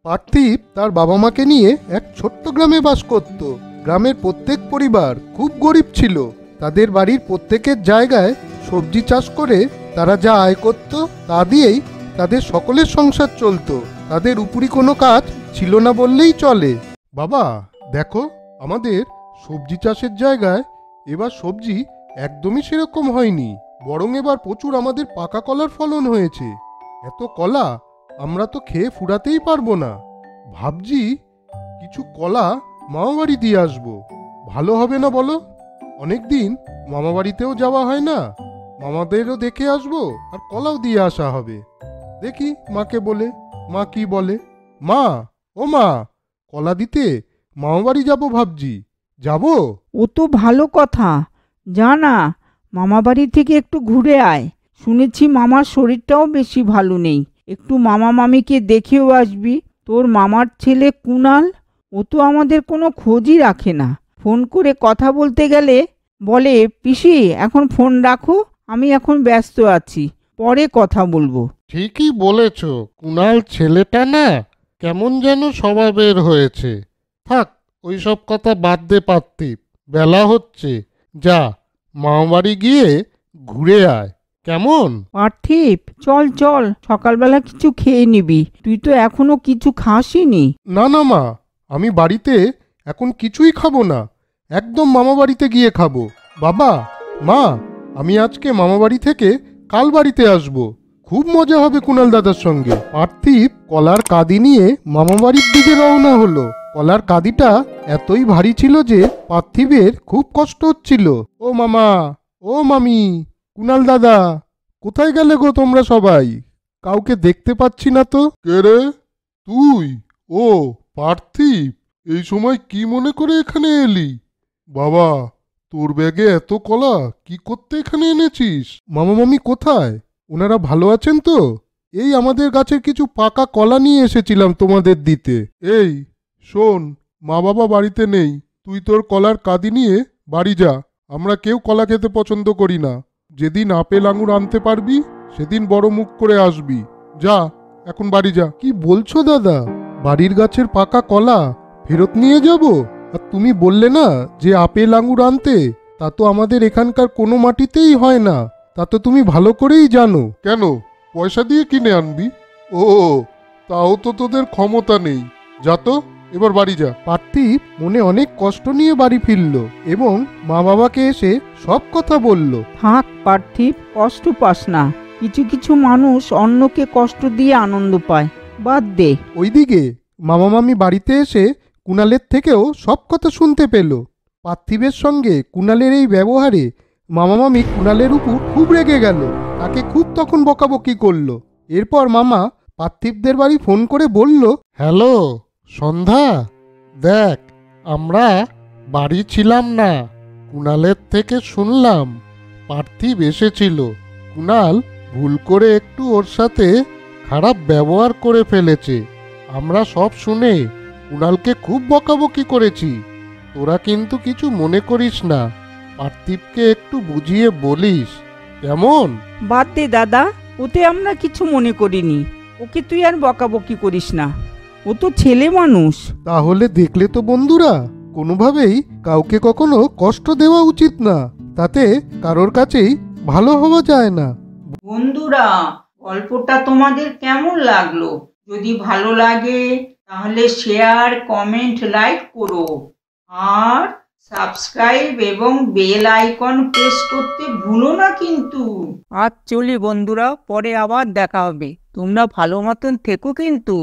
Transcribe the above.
পার্থিব তার বাবা মাকে নিয়ে এক ছোট্ট গ্রামে বাস করত। গ্রামের প্রত্যেক পরিবার খুব গরিব ছিল। তাদের বাড়ির প্রত্যেকের জায়গায় সবজি চাষ করে তারা যা আয় করত তা দিয়েই তাদের সকলের সংসার চলতো। তাদের উপরি কোনো কাজ ছিল না বললেই চলে। বাবা দেখো, আমাদের সবজি চাষের জায়গায় এবার সবজি একদমই সেরকম হয়নি, বরং এবার প্রচুর আমাদের পাকা কলার ফলন হয়েছে। এত কলা আমরা তো খেয়ে ফুরাতেই পারবো না। ভাবছি কিছু কলা মামাবাড়ি দিয়ে আসবো, ভালো হবে না বলো? অনেকদিন মামাবাড়িতেও যাওয়া হয় না, মামাদেরও দেখে আসবো আর কলাও দিয়ে আসা হবে। দেখি মাকে বলে, মা কি বলে। মা, ও মা, কলা দিতে মামাবাড়ি যাবো ভাবছি, যাবো? ও তো ভালো কথা, যা না, মামা বাড়ি থেকে একটু ঘুরে আয়। শুনেছি মামার শরীরটাও বেশি ভালো নেই, একটু মামা মামিকে দেখেও আসবি। তোর মামার ছেলে কুনাল, ও তো আমাদের কোনো খোঁজই রাখে না। ফোন করে কথা বলতে গেলে বলে, পিসি এখন ফোন রাখো, আমি এখন ব্যস্ত আছি, পরে কথা বলবো। ঠিকই বলেছ, কুনাল ছেলেটা না কেমন যেন স্বভাবের হয়েছে। থাক, ওইসব কথা বাদ দে পার্থিব, বেলা হচ্ছে, যা মামাবাড়ি গিয়ে ঘুরে আয়, কেমন? পার্থিব, চল চল, সকালবেলা কিছু খেয়ে নিবি, তুই তো এখনো কিছু খাসিনি। না না মা, আমি বাড়িতে এখন কিছুই খাবো না, একদম মামাবাড়িতে গিয়ে খাবো। বাবা, মা, আমি আজকে মামাবাড়ি থেকে কাল বাড়িতে আসবো, খুব মজা হবে কুনাল দাদার সঙ্গে। পার্থিব কলার কাঁদি নিয়ে মামাবাড়ির দিকে রওনা হলো। কলার কাঁদিটা এতই ভারী ছিল যে পার্থিবের খুব কষ্ট হচ্ছিল। ও মামা, ও মামি, কুনাল দাদা, কোথায় গেলে গো তোমরা সবাই? কাউকে দেখতে পাচ্ছি না তো। কে রে তুই? ও পার্থিব, এই সময় কি মনে করে এখানে এলি? বাবা, তোর ব্যাগে এত কলা কি করতে এখানে এনেছিস? মামা মামি কোথায়? ওনারা ভালো আছেন তো? এই আমাদের গাছের কিছু পাকা কলা নিয়ে এসেছিলাম তোমাদের দিতে। এই শোন, মা বাবা বাড়িতে নেই, তুই তোর কলার কাঁদি নিয়ে বাড়ি যা। আমরা কেউ কলা খেতে পছন্দ করি না। যেদিন আপেল আঙুর আনতে পারবি সেদিন বড় মুখ করে আসবি। যা, এখন বাড়ি যা। কি বলছো দাদা? বাড়ির গাছের পাকা কলা ফেরত নিয়ে যাব? আর তুমি বললে না যে আপেল আঙুর আনতে, তা তো আমাদের এখানকার কোনো মাটিতেই হয় না, তা তো তুমি ভালো করেই জানো। কেন, পয়সা দিয়ে কিনে আনবি? ও, তাও তো তোদের ক্ষমতা নেই। যা তো, এবার বাড়ি যা। পার্থিব মনে অনেক কষ্ট নিয়ে বাড়ি ফিরল এবং মা বাবাকে এসে সব কথা বলল। থাক পার্থিব, কষ্ট পাস না। কিছু কিছু মানুষ অন্যকে কষ্ট দিয়ে আনন্দ পায়, বাদ দে। ওইদিকে মামা মামি বাড়িতে এসে কুণালের থেকেও সব কথা শুনতে পেল। পার্থিবের সঙ্গে কুণালের এই ব্যবহারে মামা মামি কুণালের উপর খুব রেগে গেল, তাকে খুব তখন বকাবকি করলো। এরপর মামা পার্থিবদের বাড়ি ফোন করে বলল, হ্যালো সন্ধ্যা, দেখ আমরা বাড়ি ছিলাম না, কুণালের থেকে শুনলাম পার্থিব এসেছিল। কুণাল ভুল করে একটু ওর সাথে খারাপ ব্যবহার করে ফেলেছে। আমরা সব শুনে কুণালকে খুব বকাবকি করেছি। তোরা কিন্তু কিছু মনে করিস না, পার্থিবকে একটু বুঝিয়ে বলিস, কেমন? বাদ দে দাদা, ওতে আমরা কিছু মনে করিনি, ওকে তুই আর বকাবকি করিস না, ও তো ছেলে মানুষ। তাহলে দেখলে তো বন্ধুরা, কোনোভাবেই কাউকে কখনো কষ্ট দেওয়া উচিত না, তাতে কারোর কাছেই ভালো হওয়া যায় না। বন্ধুরা, গল্পটা তোমাদের কেমন লাগলো? যদি ভালো লাগে তাহলে শেয়ার, কমেন্ট, লাইক করো আর সাবস্ক্রাইব এবং বেল আইকন প্রেস করতে ভুলো না কিন্তু। আজ চলি বন্ধুরা, পরে আবার দেখা হবে, তোমরা ভালো মতন থেকো কিন্তু।